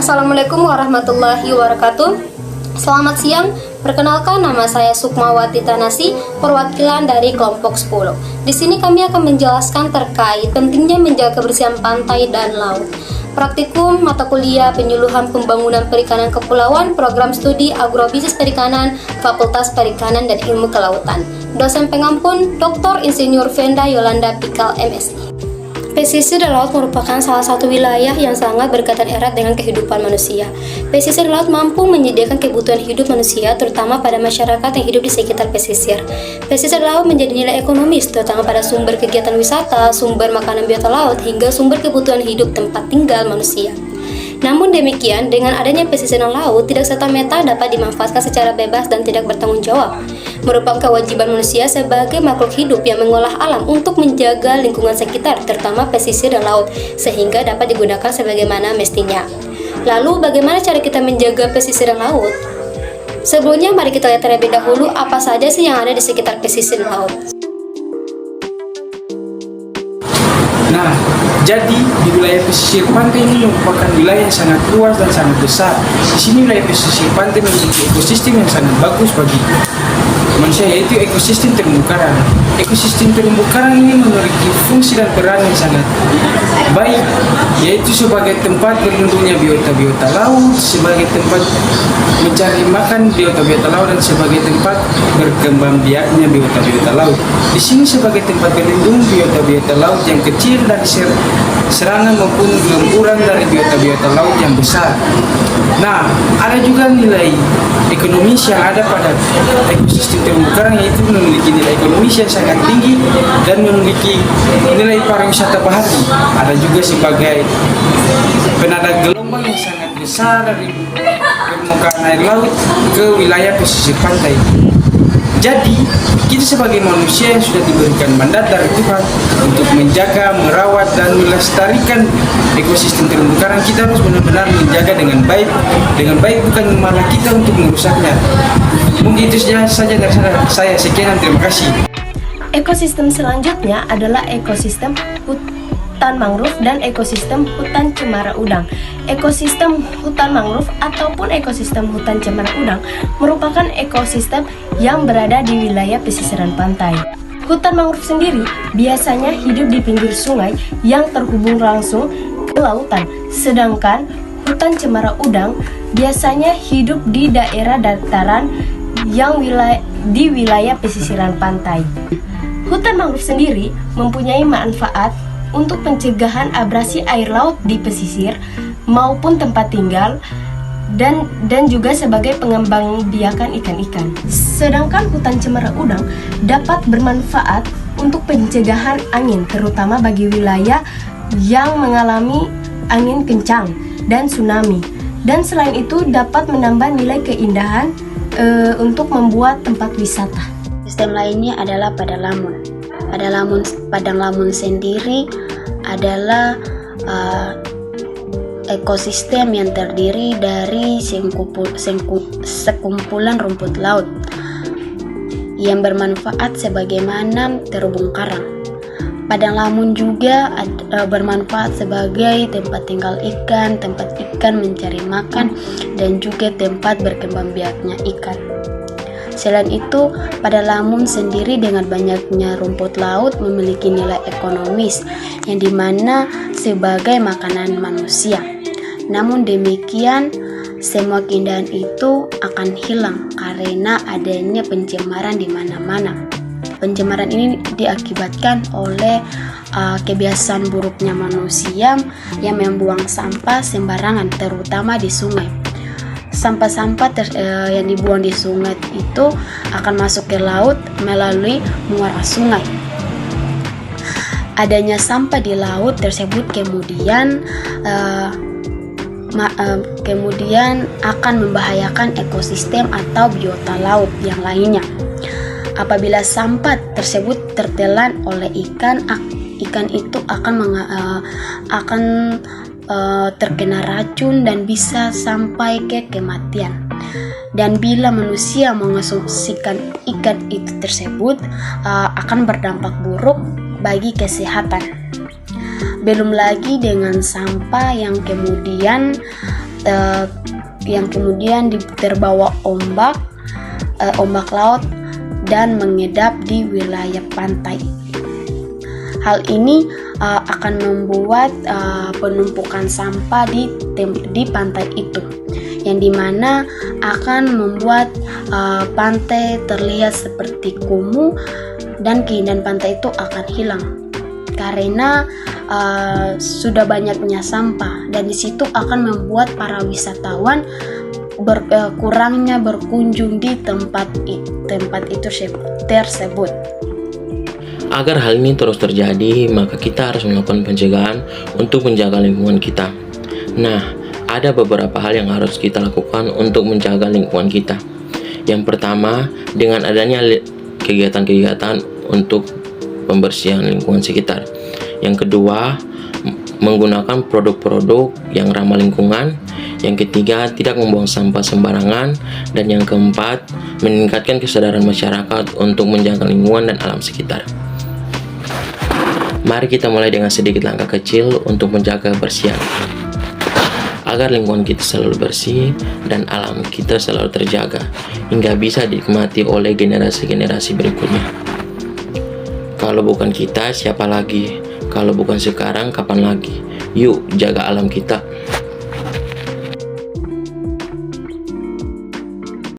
Assalamualaikum warahmatullahi wabarakatuh. Selamat siang, perkenalkan nama saya Sukmawati Tanasi, perwakilan dari kelompok 10. Di sini kami akan menjelaskan terkait pentingnya menjaga kebersihan pantai dan laut. Praktikum mata kuliah penyuluhan pembangunan perikanan kepulauan, program studi agrobisnis perikanan, Fakultas Perikanan dan Ilmu Kelautan. Dosen pengampun Dr. Insinyur Venda Yolanda Pikal MSI. Pesisir dan laut merupakan salah satu wilayah yang sangat berkaitan erat dengan kehidupan manusia. Pesisir dan laut mampu menyediakan kebutuhan hidup manusia, terutama pada masyarakat yang hidup di sekitar pesisir. Pesisir dan laut menjadi nilai ekonomis, terutama pada sumber kegiatan wisata, sumber makanan biota laut, hingga sumber kebutuhan hidup tempat tinggal manusia. Namun demikian, dengan adanya pesisir dan laut, tidak serta-merta dapat dimanfaatkan secara bebas dan tidak bertanggung jawab. Merupakan kewajiban manusia sebagai makhluk hidup yang mengolah alam untuk menjaga lingkungan sekitar, terutama pesisir dan laut, sehingga dapat digunakan sebagaimana mestinya. Lalu, bagaimana cara kita menjaga pesisir dan laut? Sebelumnya, mari kita lihat terlebih dahulu apa saja sih yang ada di sekitar pesisir dan laut. Nah, jadi di wilayah pesisir pantai ini merupakan wilayah yang sangat luas dan sangat besar. Di sini wilayah pesisir pantai memiliki ekosistem yang sangat bagus bagi manusia, yaitu ekosistem terumbu karang. Ekosistem terumbu karang ini memiliki fungsi dan peran yang sangat baik, yaitu sebagai tempat berlindungnya biota-biota laut, sebagai tempat mencari makan biota-biota laut, dan sebagai tempat berkembang biaknya biota-biota laut. Di sini sebagai tempat berlindung biota-biota laut yang kecil dari serangan maupun gempuran dari biota-biota laut yang besar. Nah, ada juga nilai ekonomis yang ada pada ekosistem terumbu karang, yaitu memiliki nilai ekonomis yang sangat tinggi dan memiliki nilai pariwisata bahari. Ada juga sebagai penada gelombang yang sangat besar dari permukaan air laut ke wilayah pesisir pantai. Jadi, kita sebagai manusia yang sudah diberikan mandat dari Tuhan untuk menjaga, merawat, dan melestarikan ekosistem terumbu karang, kita harus benar-benar menjaga dengan baik. Dengan baik bukan malah kita untuk merusaknya. Mungkin itu saja dari saya. Sekian, terima kasih. Ekosistem selanjutnya adalah ekosistem hutan mangrove dan ekosistem hutan cemara udang. Ekosistem hutan mangrove ataupun ekosistem hutan cemara udang merupakan ekosistem yang berada di wilayah pesisiran pantai. Hutan mangrove sendiri biasanya hidup di pinggir sungai yang terhubung langsung ke lautan, sedangkan hutan cemara udang biasanya hidup di daerah dataran yang di wilayah pesisiran pantai. Hutan mangrove sendiri mempunyai manfaat untuk pencegahan abrasi air laut di pesisir maupun tempat tinggal dan juga sebagai pengembangbiakan ikan-ikan. Sedangkan hutan cemara udang dapat bermanfaat untuk pencegahan angin, terutama bagi wilayah yang mengalami angin kencang dan tsunami. Dan selain itu dapat menambah nilai keindahan untuk membuat tempat wisata. Sistem lainnya adalah Padang Lamun sendiri adalah ekosistem yang terdiri dari sekumpulan rumput laut yang bermanfaat sebagaimana terumbu karang. Padang Lamun juga bermanfaat sebagai tempat tinggal ikan, tempat ikan mencari makan, dan juga tempat berkembang biaknya ikan. Selain itu, Padang Lamun sendiri dengan banyaknya rumput laut memiliki nilai ekonomis yang dimana sebagai makanan manusia. Namun demikian, semua keindahan itu akan hilang karena adanya pencemaran di mana-mana. Pencemaran ini diakibatkan oleh kebiasaan buruknya manusia yang membuang sampah sembarangan, terutama di sungai. Sampah-sampah yang dibuang di sungai itu akan masuk ke laut melalui muara sungai. Adanya sampah di laut tersebut kemudian akan membahayakan ekosistem atau biota laut yang lainnya. Apabila sampah tersebut tertelan oleh ikan itu akan terkena racun dan bisa sampai ke kematian. Dan bila manusia mengonsumsikan ikan itu tersebut akan berdampak buruk bagi kesehatan. Belum lagi dengan sampah yang kemudian yang kemudian terbawa ombak laut dan mengendap di wilayah pantai. Hal ini akan membuat penumpukan sampah di pantai itu, yang dimana akan membuat pantai terlihat seperti kumuh dan keindahan pantai itu akan hilang karena sudah banyaknya sampah, dan di situ akan membuat para wisatawan kurangnya berkunjung di tempat itu tersebut. Agar hal ini terus terjadi, maka kita harus melakukan pencegahan untuk menjaga lingkungan kita. Nah, ada beberapa hal yang harus kita lakukan untuk menjaga lingkungan kita. Yang pertama, dengan adanya kegiatan-kegiatan untuk pembersihan lingkungan sekitar. Yang kedua, menggunakan produk-produk yang ramah lingkungan. Yang ketiga, tidak membuang sampah sembarangan. Dan yang keempat, meningkatkan kesadaran masyarakat untuk menjaga lingkungan dan alam sekitar. Mari kita mulai dengan sedikit langkah kecil untuk menjaga kebersihan, agar lingkungan kita selalu bersih dan alam kita selalu terjaga hingga bisa dinikmati oleh generasi-generasi berikutnya. Kalau bukan kita, siapa lagi? Kalau bukan sekarang, kapan lagi? Yuk, jaga alam kita